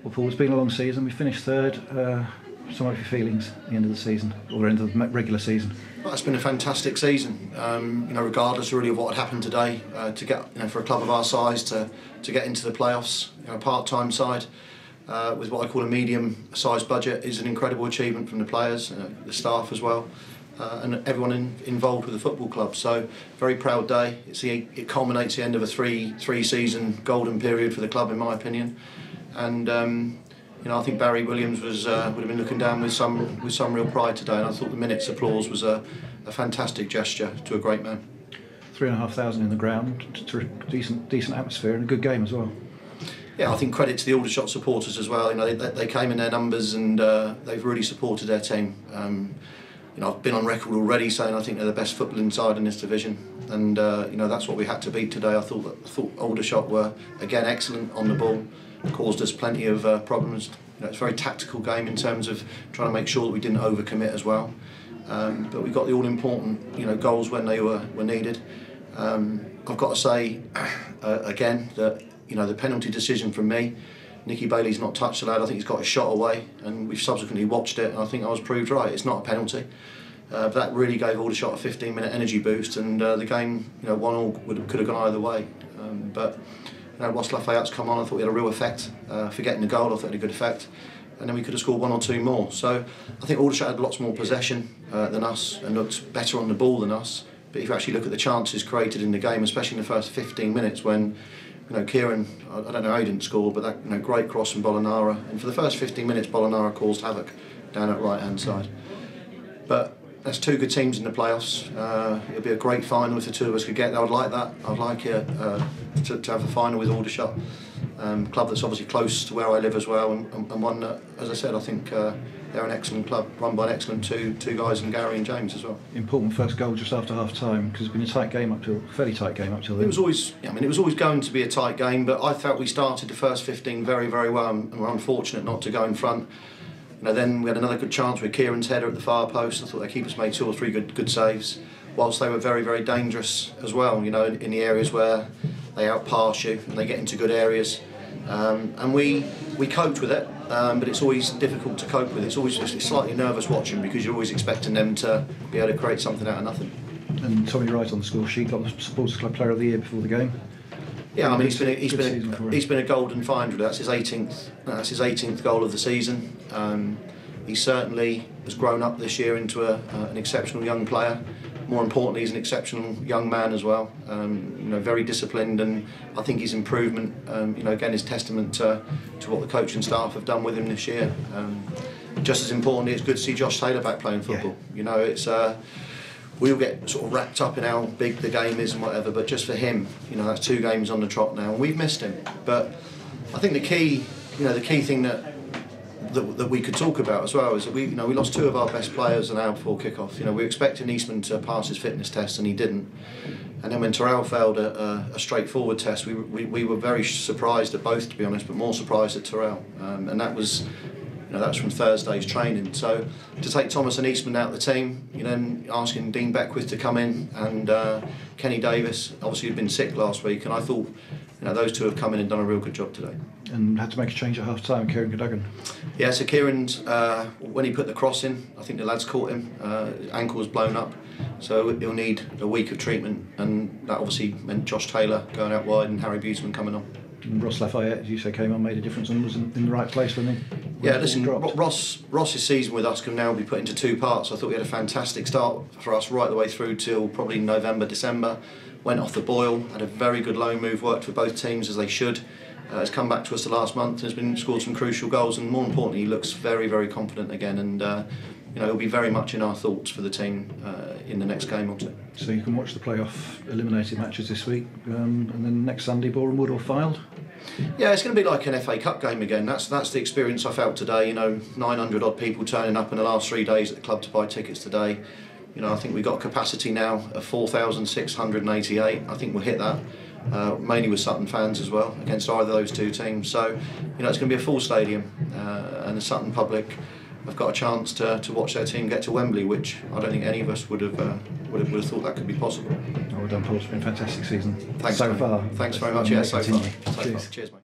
Well, Paul, it's been a long season. We finished third. Some of your feelings at the end of the season, or the end of the regular season? Well, it's been a fantastic season. Regardless really of what had happened today, to get for a club of our size to get into the playoffs, part-time side with what I call a medium-sized budget is an incredible achievement from the players, the staff as well, and everyone involved with the football club. So, very proud day. It culminates the end of a three-season golden period for the club, in my opinion, and. I think Barry Williams would have been looking down with some real pride today, and I thought the minute's applause was a fantastic gesture to a great man. 3,500 in the ground, decent atmosphere, and a good game as well. Yeah, I think credit to the Aldershot supporters as well. They came in their numbers and they've really supported their team. I've been on record already saying I think they're the best footballing side in this division, and that's what we had to beat today. I thought Aldershot were again excellent on the ball. Caused us plenty of problems. It's a very tactical game in terms of trying to make sure that we didn't overcommit as well. But we got the all-important goals when they were needed. I've got to say again that the penalty decision from me, Nicky Bailey's not touched the lad. I think he's got a shot away, and we've subsequently watched it, and I think I was proved right. It's not a penalty. But that really gave Aldershot a 15-minute energy boost, and the game, 1-1 could have gone either way. But whilst Lafayette's come on, I thought he had a real effect. For getting the goal, I thought he had a good effect. And then we could have scored one or two more. So I think Aldershot had lots more possession than us and looked better on the ball than us. But if you actually look at the chances created in the game, especially in the first 15 minutes when Kieran, I don't know how he didn't score, but that great cross from Bolonara. And for the first 15 minutes, Bolonara caused havoc down at right-hand side. But that's two good teams in the playoffs. It'll be a great final if the two of us could get there. I'd like that. I'd like to have a final with Aldershot, club that's obviously close to where I live as well, and one that, as I said, I think they're an excellent club, run by an excellent two guys in Gary and James as well. Important first goal just after half time, because it's been a fairly tight game up till then. It was always going to be a tight game, but I felt we started the first 15 very, very well, and were unfortunate not to go in front. Then we had another good chance with Kieran's header at the far post. I thought their keepers made 2 or 3 good saves, whilst they were very, very dangerous as well, in the areas where they outpass you and they get into good areas. And we coped with it, but it's always difficult to cope with. It's always slightly nervous watching, because you're always expecting them to be able to create something out of nothing. And Tommy Wright on the score sheet got the Supporters Club Player of the Year before the game. Yeah, he's been a golden find. That's his 18th goal of the season. He certainly has grown up this year into an exceptional young player. More importantly, he's an exceptional young man as well. Very disciplined, and I think his improvement, again, is testament to what the coaching staff have done with him this year. Just as importantly, it's good to see Josh Taylor back playing football. Yeah. We all get sort of wrapped up in how big the game is and whatever, but just for him, that's 2 games on the trot now, and we've missed him. But I think the key thing that we could talk about as well is that we lost 2 of our best players an hour before kick-off. We were expecting Eastman to pass his fitness test, and he didn't. And then when Terrell failed a straightforward test, we were very surprised at both, to be honest, but more surprised at Terrell. And that was from Thursday's training. So to take Thomas and Eastman out of the team, then asking Dean Beckwith to come in, and Kenny Davis, obviously had been sick last week, and I thought those 2 have come in and done a real good job today. And had to make a change at half time, Kieran Cadogan. Yeah, so Kieran's, when he put the cross in, I think the lads caught him, his ankle was blown up, so he'll need a week of treatment, and that obviously meant Josh Taylor going out wide and Harry Buseman coming on. And Ross Lafayette, as you say, came on, made a difference and was in the right place when yeah, listen, Ross's season with us can now be put into 2 parts. I thought he had a fantastic start for us right the way through till probably November, December. Went off the boil, had a very good loan move, worked for both teams as they should. Has come back to us the last month and has scored some crucial goals, and more importantly, he looks very, very confident again, and he'll be very much in our thoughts for the team in the next game or 2. So you can watch the playoff eliminated matches this week, and then next Sunday, Boreham Wood or Fylde? Yeah, it's going to be like an FA Cup game again. That's the experience I felt today. 900 odd people turning up in the last 3 days at the club to buy tickets today. I think we've got a capacity now of 4,688. I think we'll hit that, mainly with Sutton fans as well, against either of those 2 teams. So, it's going to be a full stadium, and the Sutton public have got a chance to watch their team get to Wembley, which I don't think any of us would have thought that could be possible. Well done, Paul. It's been a fantastic season. Thanks so far. Thanks very much. Yeah, so far. Cheers. Cheers, mate.